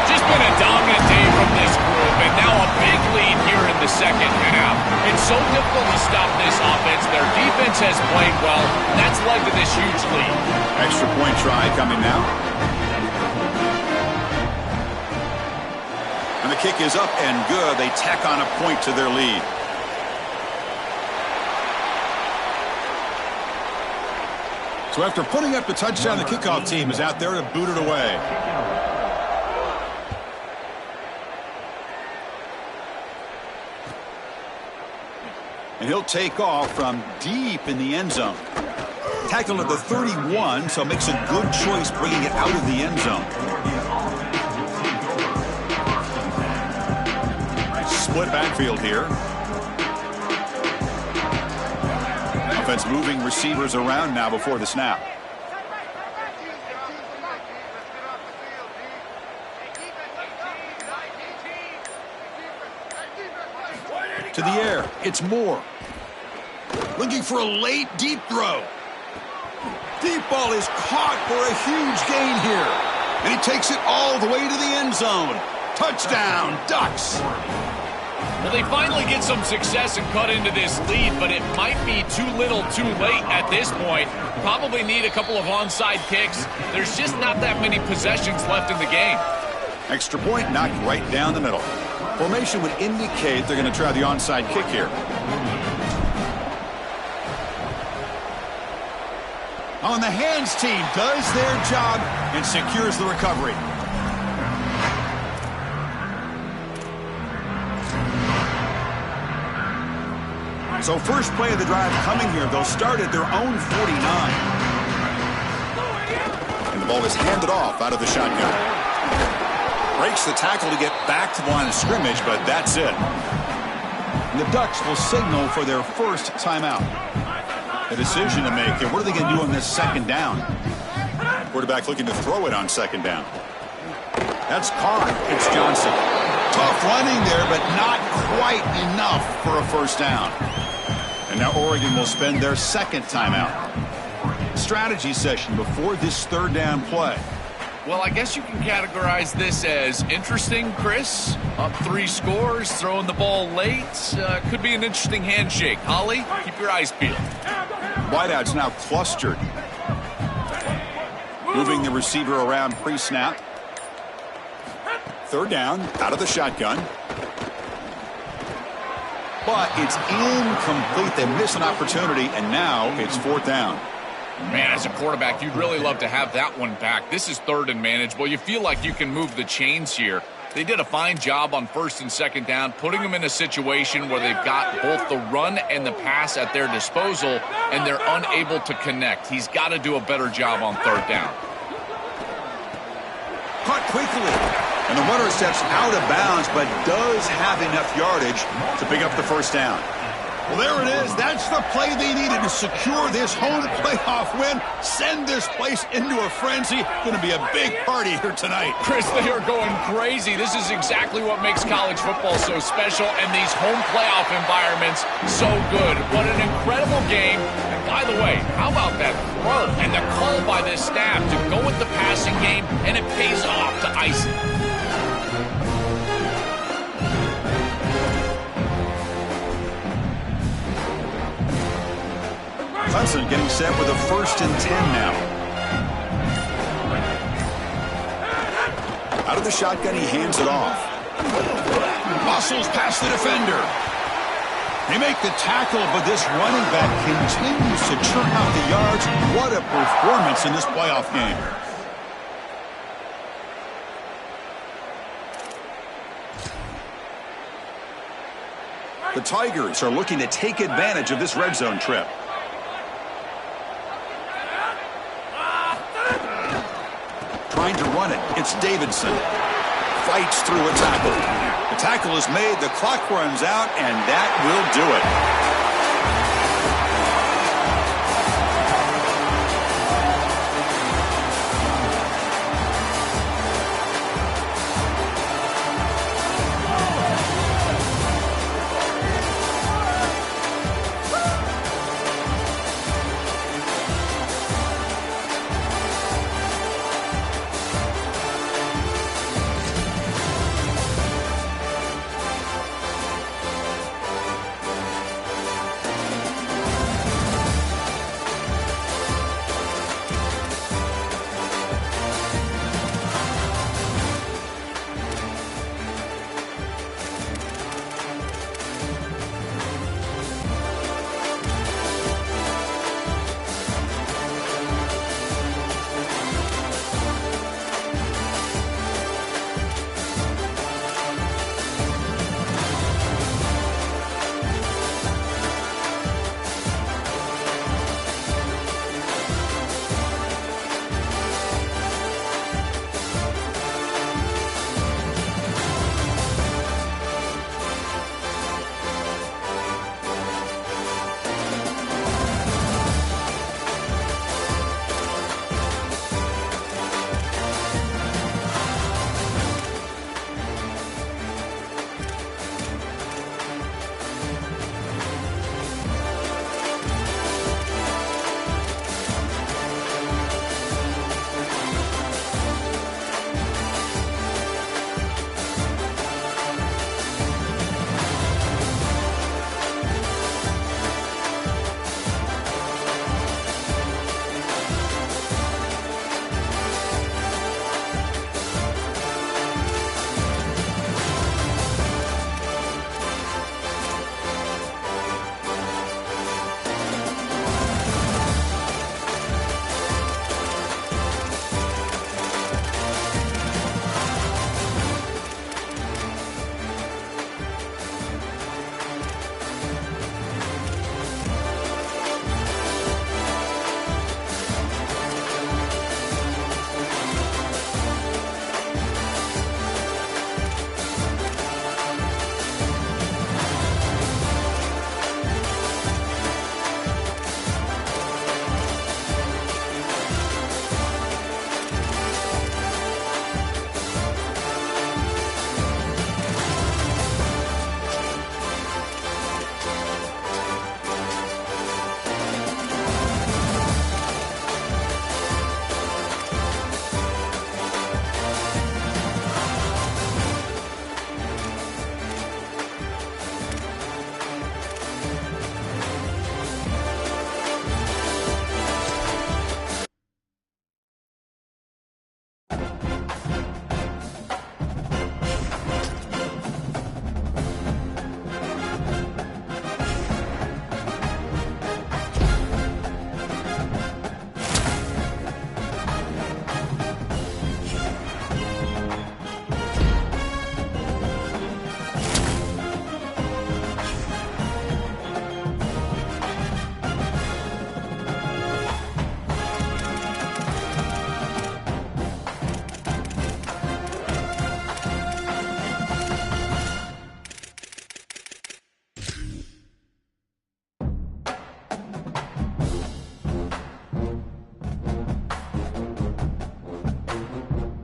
Speaker 3: Just been a dominant day from this group, and now a big lead here in the second half. It's so difficult to stop this offense. Their defense has played well, and that's led to this huge lead.
Speaker 1: Extra point try coming now. And the kick is up and good. They tack on a point to their lead. So after putting up the touchdown, the kickoff team is out there to boot it away. And he'll take off from deep in the end zone. Tackled at the 31, so makes a good choice bringing it out of the end zone. Split backfield here. Offense moving receivers around now before the snap. To the air, it's Moore. Looking for a late deep throw. Deep ball is caught for a huge gain here. And he takes it all the way to the end zone. Touchdown, Ducks.
Speaker 3: Well, they finally get some success and cut into this lead, but it might be too little too late at this point. Probably need a couple of onside kicks. There's just not that many possessions left in the game.
Speaker 1: Extra point knocked right down the middle. Formation would indicate they're going to try the onside kick here. On the hands team does their job and secures the recovery. So first play of the drive coming here. They'll start at their own 49. And the ball is handed off out of the shotgun. Breaks the tackle to get back to the line of scrimmage, but that's it. And the Ducks will signal for their first timeout. A decision to make here. What are they going to do on this second down? Quarterback looking to throw it on second down. That's caught. It's Johnson. Tough running there, but not quite enough for a first down. And now Oregon will spend their second timeout. Strategy session before this third down play.
Speaker 3: Well, I guess you can categorize this as interesting, Chris. Up 3 scores, throwing the ball late. Could be an interesting handshake. Holly, keep your eyes peeled.
Speaker 1: Wideouts now clustered. Moving the receiver around pre-snap. Third down, out of the shotgun. But it's incomplete. They miss an opportunity, and now it's fourth down.
Speaker 3: Man, as a quarterback, you'd really love to have that one back. This is third and manageable. You feel like you can move the chains here. They did a fine job on first and second down, putting them in a situation where they've got both the run and the pass at their disposal, and they're unable to connect. He's got to do a better job on third down.
Speaker 1: Caught quickly. And the runner steps out of bounds, but does have enough yardage to pick up the first down. Well, there it is. That's the play they needed to secure this home playoff win. Send this place into a frenzy. Going to be a big party here tonight.
Speaker 3: Chris, they are going crazy. This is exactly what makes college football so special, and these home playoff environments so good. What an incredible game. And by the way, how about that throw and the call by this staff to go with the passing game, and it pays off to ice it.
Speaker 1: Clemson getting set with a 1st and 10 now. Out of the shotgun, he hands it off. Muscles past the defender. They make the tackle, but this running back continues to churn out the yards. What a performance in this playoff game. The Tigers are looking to take advantage of this red zone trip. run it. It's Davidson. Fights through a tackle. The tackle is made. The clock runs out, and that will do it.